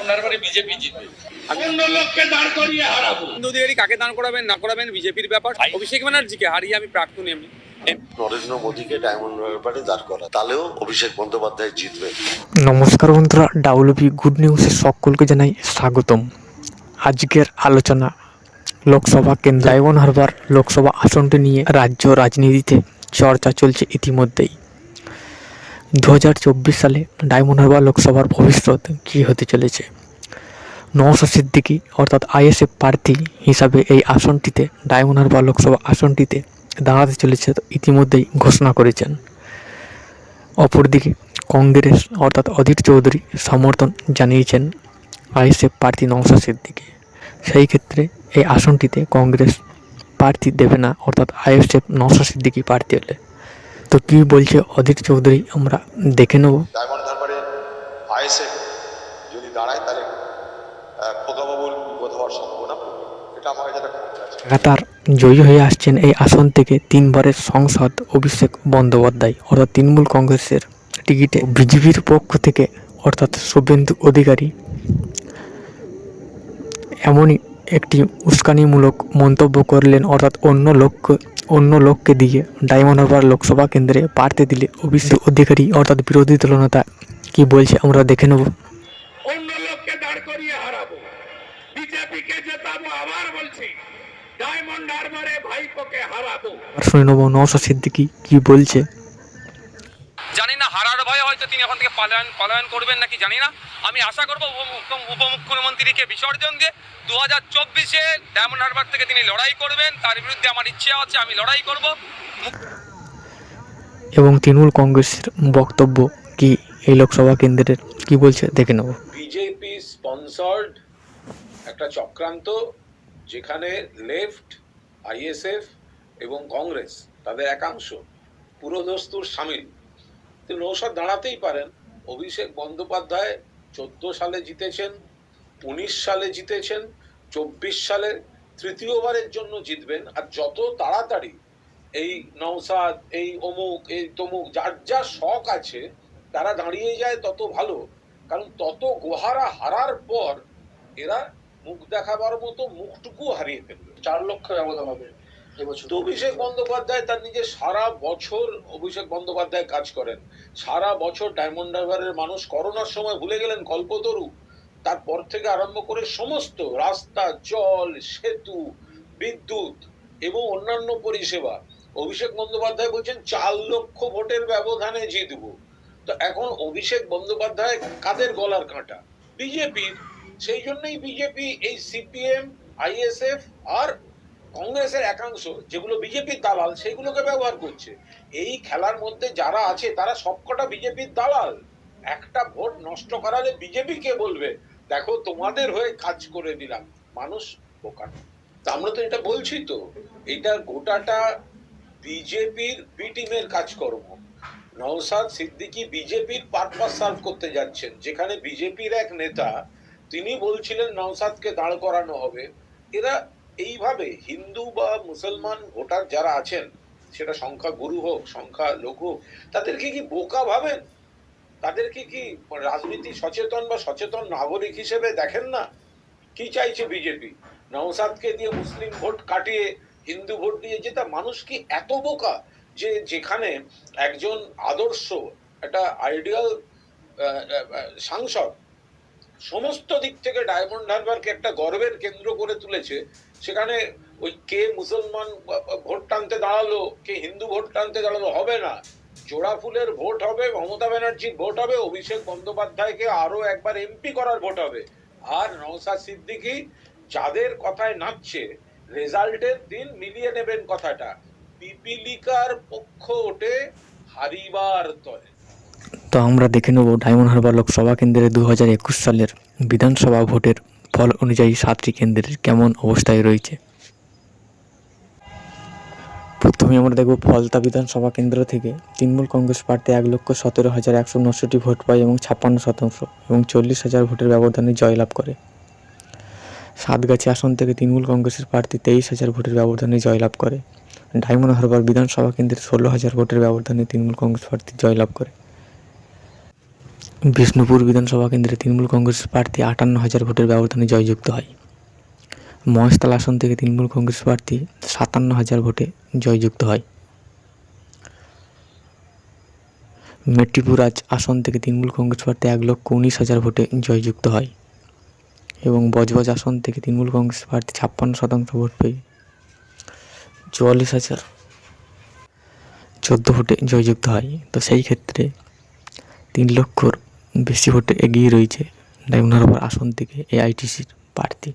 Diamond হারবারে BJP জিতবে। অন্য লোককে দাঁড় করিয়ে হারাবো। অধিকারী কাকে দান করাবেন না করাবেন বিজেপির ব্যাপার। অভিষেক ব্যানার্জিকে হারিয়ে আমি প্রাক্তন এমনি নরেন্দ্র মোদীকে ডায়মন্ড হারবারে দাঁড় করা, তাহলেও অভিষেক বন্দ্যোপাধ্যায় জিতবে। নমস্কার বন্ধুরা, ডাব্লিউবি গুড নিউজে সকলকে জানাই স্বাগতম। আজকের আলোচনা লোকসভা কেন্দ্র ডায়মন্ড হারবার লোকসভা আসনটি নিয়ে রাজ্য রাজনীতিতে চর্চা চলছে ইতিমধ্যেই। 2024 সালে ডায়মন্ড হারবার লোকসভার ভবিষ্যৎ কী হতে চলেছে। নওশাদ সিদ্দিকী অর্থাৎ আইএসএফ প্রার্থী হিসাবে এই আসনটিতে ডায়মন্ড হারবার লোকসভা আসনটিতে দাঁড়াতে চলেছে ইতিমধ্যেই ঘোষণা করেছেন। অপরদিকে কংগ্রেস অর্থাৎ অধীর চৌধুরী সমর্থন জানিয়েছেন আইএসএফ প্রার্থী নওশাদ সিদ্দিকী। সেই ক্ষেত্রে এই আসনটিতে কংগ্রেস প্রার্থী দেবে না, অর্থাৎ আইএসএফ নওশাদ সিদ্দিকী প্রার্থী হলে। তো কী বলছে অধীর চৌধুরী আমরা দেখে নেব। ডায়মন্ড হারবারে আইএসএফ যদি দাঁড়ায় তাহলে খোকাবাবুর বিপদ হওয়ার সম্ভাবনা প্রবল। এটা আমার কাছে একটা খবর আছে। লাগাতার জয়ী হয়ে আসছেন এই আসন থেকে 3 বারের সংসদ অভিষেক বন্দ্যোপাধ্যায়, অর্থাৎ তৃণমূল কংগ্রেসের টিকিটে। বিজেপির পক্ষ থেকে অর্থাৎ শুভেন্দু অধিকারী এমনই একটি উস্কানিমূলক মন্তব্য করলেন, অর্থাৎ অন্য লোককে দিয়ে ডায়মন্ড হারবার লোকসভা কেন্দ্রে প্রার্থী দিলে অভিষেক অধিকারী অর্থাৎ বিরোধী দলনেতা কি বলছে আমরা দেখে নেব। অন্য লোককে দাঁড় করিয়ে হারাবো, বিজেপিকে জেতাবো। আবার বলছি, ডায়মন্ড হারবারে ভাইপোকে হারাবো। শুনে নেব নওশাদ সিদ্দিকী কি বলছে। জানি না হারার ভয়ে হয়তো তিনি এখন থেকে পলায়ন করবেন নাকি জানি না। আমি আশা করবো উপমুখ্যমন্ত্রীকে বিসর্জন দিয়ে 2024-এ ডায়মন্ড হারবার থেকে তিনি লড়াই করবেন। তার বিরুদ্ধে আমার ইচ্ছে আছে, আমি লড়াই করব। এবং তৃণমূল কংগ্রেসের বক্তব্য কি এই লোকসভা কেন্দ্রের কি বলছে দেখে নেব। বিজেপি স্পন্সর্ড একটা চক্রান্ত, যেখানে লেফট, আইএসএফ এবং কংগ্রেস তাদের একাংশ পুরোদস্তুর সামিল। তো নৌসাদ দাঁড়াতেই পারেন। অভিষেক বন্দ্যোপাধ্যায় 14 সালে জিতেছেন, 19 সালে জিতেছেন, 24 সালে তৃতীয়বারের জন্য জিতবেন। আর যত তাড়াতাড়ি এই নওসাদ, এই অমুক, এই তমুক, যার যা শখ আছে তারা দাঁড়িয়ে যায় তত ভালো। কারণ তত গোহারা হারার পর এরা মুখ দেখাবার মতো মুখটুকু হারিয়ে ফেলবে। 4 লক্ষ ব্যবধান হবে এবছর। তো অভিষেক বন্দ্যোপাধ্যায় তার নিজে সারা বছর অভিষেক বন্দ্যোপাধ্যায় কাজ করেন। সারা বছর ডায়মন্ড হারবারের মানুষ করোনার সময় ভুলে গেলেন কল্পতরু, তারপর থেকে আরম্ভ করে সমস্ত রাস্তা, জল, সেতু, বিদ্যুৎ এবং অন্যান্য পরিষেবা। অভিষেক বন্দ্যোপাধ্যায় বলছেন 4 লক্ষ ভোটের ব্যবধানে জিতবো। তো এখন অভিষেক বন্দ্যোপাধ্যায় কাদের গলার কাঁটা? বিজেপির। সেই জন্যই বিজেপি এই সিপিএম, আইএসএফ আর কংগ্রেসের একাংশ যেগুলো বিজেপির দালাল সেইগুলোকে ব্যবহার করছে। এই খেলার মধ্যে যারা আছে তারা সবকটা বিজেপির দালাল। একটা ভোট নষ্ট করালে বিজেপি কে বলবে দেখো তোমাদের হয়ে কাজ করে দিলাম। মানুষ বোকা। আমরা তো এটা বলছি, তো এটা গোটাটা বিজেপির বি টিমের কাজকর্ম। নওশাদ সিদ্দিকী বিজেপির পারপাস সার্ভ করতে যাচ্ছেন, যেখানে বিজেপির এক নেতা তিনি বলছিলেন নওশাদকে দাঁড় করানো হবে। এরা এইভাবে হিন্দু বা মুসলমান ভোটার যারা আছেন, সেটা সংখ্যা গুরু হোক সংখ্যা লঘু হোক, তাদেরকে কি বোকা ভাবেন? তাদেরকে কি রাজনীতি সচেতন বা সচেতন নাগরিক হিসেবে দেখেন না? কি চাইছে বিজেপি? নওশাদকে দিয়ে মুসলিম ভোট কাটিয়ে হিন্দু ভোট দিয়ে যেটা। মানুষ কি এত বোকা যে যেখানে একজন আদর্শ একটা আইডিয়াল সাংসদ সমস্ত দিক থেকে ডায়মন্ড হারবারকে একটা গর্বের কেন্দ্র করে তুলেছে, সেখানে ওই কে মুসলমান ভোট টানতে দাঁড়ালো, কে হিন্দু ভোট টানতে দাঁড়ালো হবে না। জোড়া ফুলের ভোট হবে, মমতা ব্যানার্জির ভোট হবে, অভিষেক বন্দ্যোপাধ্যায়কে আরো একবার এমপি করার ভোট হবে। আর নওশাদ সিদ্দিকী যাদের কথায় নাচছে, রেজাল্টের দিন মিলিয়ে নেবেন কথাটা। পিপিলিকার পক্ষ ওঠে হারিবার তরে। তো আমরা দেখে নেব ডায়মন্ড হারবার লোকসভা কেন্দ্রে 2021 সালের বিধানসভা ভোটের ফল অনুযায়ী 7টি কেন্দ্রের কেমন অবস্থায় রয়েছে। প্রথমে আমরা দেখব ফলতা বিধানসভা কেন্দ্র থেকে তৃণমূল কংগ্রেস প্রার্থী 1,17,169 ভোট পায় এবং 56% এবং 40,000 ভোটের ব্যবধানে জয়লাভ করে। সাতগাছি আসন থেকে তৃণমূল কংগ্রেসের প্রার্থী 23,000 ভোটের ব্যবধানে জয়লাভ করে। ডায়মন্ড হারবার বিধানসভা কেন্দ্রে 16,000 ভোটের ব্যবধানে তৃণমূল কংগ্রেস প্রার্থী জয়লাভ করে। বিষ্ণুপুর বিধানসভা কেন্দ্রে তৃণমূল কংগ্রেস প্রার্থী 58,000 ভোটের ব্যবধানে জয়যুক্ত হয়। মহেশতলা আসন থেকে তৃণমূল কংগ্রেস প্রার্থী 57,000 ভোটে জয়যুক্ত হয়। মেট্রিপুর আসন থেকে তৃণমূল কংগ্রেস প্রার্থী 1,19,000 ভোটে জয়যুক্ত হয় এবং বজবজ আসন থেকে তৃণমূল কংগ্রেস প্রার্থী 56% ভোট পেয়ে 44,014 ভোটে জয়যুক্ত হয়। তো সেই ক্ষেত্রে 3 লক্ষর বেশি ভোটে এগিয়ে রয়েছে ডায়মন্ড হারবার আসন থেকে এআইটিসির প্রার্থী।